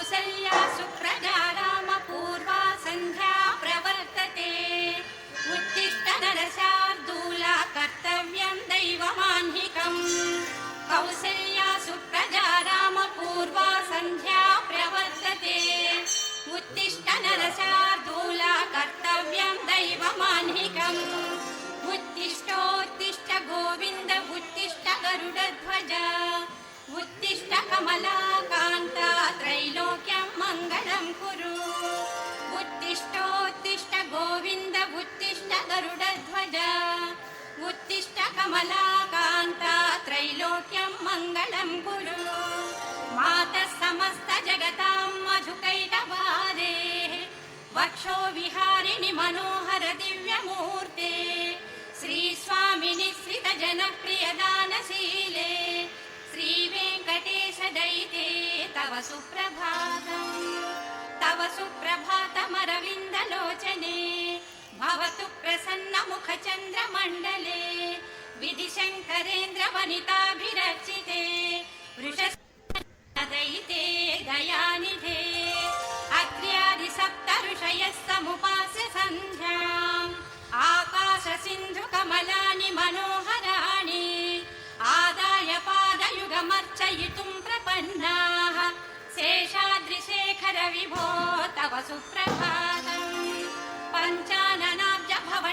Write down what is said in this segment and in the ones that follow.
कौसल्या सुप्रजा रामपूर्वा सन्ध्या प्रवर्तते उत्तिष्ठ नरशार्दूला कर्तव्यं दैवमाह्निकम् कौसल्या सुप्रजा रामपूर्वा सन्ध्या प्रवर्तते उत्तिष्ठ नरशार्दूला कर्तव्यं दैवमाह्निकम् उत्तिष्ठोत्तिष्ठ गोविन्द उत्तिष्ठ गरुडध्वज उत्तिष्ठ कमलाकान्ता त्रैलोक्यं मङ्गलं कुरु उत्तिष्ठोत्तिष्ठ गोविन्द उत्तिष्ठ गरुडध्वज उत्तिष्ठ कमलाकान्ता त्रैलोक्यं मङ्गलं कुरु मातः समस्त जगतां मधुकैटभारेः वक्षो विहारिणि मनोहर दिव्यमूर्ते श्रीस्वामिनि श्रितजनप्रियदानशीले श्रीवेङ्कटेश दयिते तव सुप्रभातमरविन्दलोचने भवतु प्रसन्नमुखचन्द्रमण्डले विधिशङ्करेन्द्रवनिताभिरचिते वृषदयिते दयानिधे अग्र्यादिसप्त ऋषयः समुपास्य सन्ध्याम् आकाशसिन्धुकमलानि मनोहराणि आदाय पादयुगमर्चयितुं प्रपन्नाः शेषाद्रिशेखर विभो तव सुप्रभातम् पञ्चाननाब्ज भव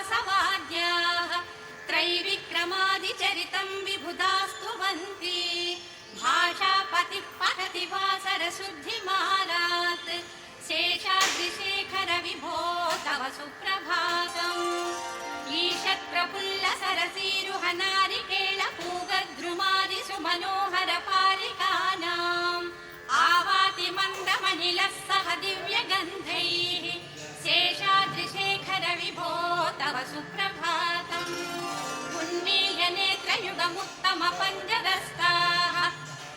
षण्मुखवासवाद्याः त्रैविक्रमादिचरितं विबुधास्तुवन्ति भाषापतिः पठति वासरशुद्धिमालात् शेषाद्रिशेखर विभो तव सुप्रभातम् ईषत्प्रफुल्ल सरसीरुहनारिकेळ पूगद्रुमादिषु मनोहर पालिकानाम् आवाति मन्दमनिलः सह दिव्यगन्धैः शेषाद्रिशेखर विभो तव सुप्रभातम् उन्मील्य नेत्रयुगमुत्तमपञ्चदस्ताः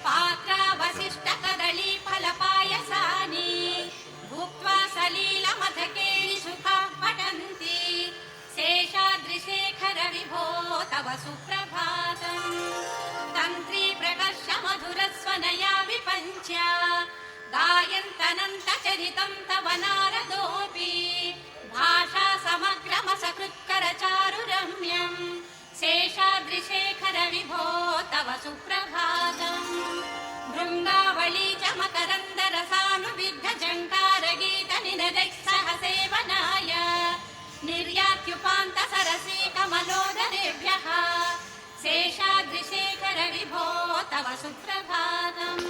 पात्रावशिष्टकदलीफलपायसानि भुक्त्वा सलीलमथकेळि सुखाः पठन्ति शेषाद्रिशेखर विभो तव सुप्रभातम् तन्त्री प्रकर्ष मधुरस्वनया विपञ्च्या गायन्तनन्तचरितं तव नारदोऽपि भाषा समग्रमसकृत्करचारुरम्यम् शेषाद्रिशेखर विभो तव सुप्रभातम् भृङ्गावली च मकरन्दरसानुविद्धझङ्कारगीतनिनदैः सह सेवनाय निर्यात्युपान्त सरसी कमलोदरेभ्यः शेषाद्रिशेखर विभो तव सुप्रभातम्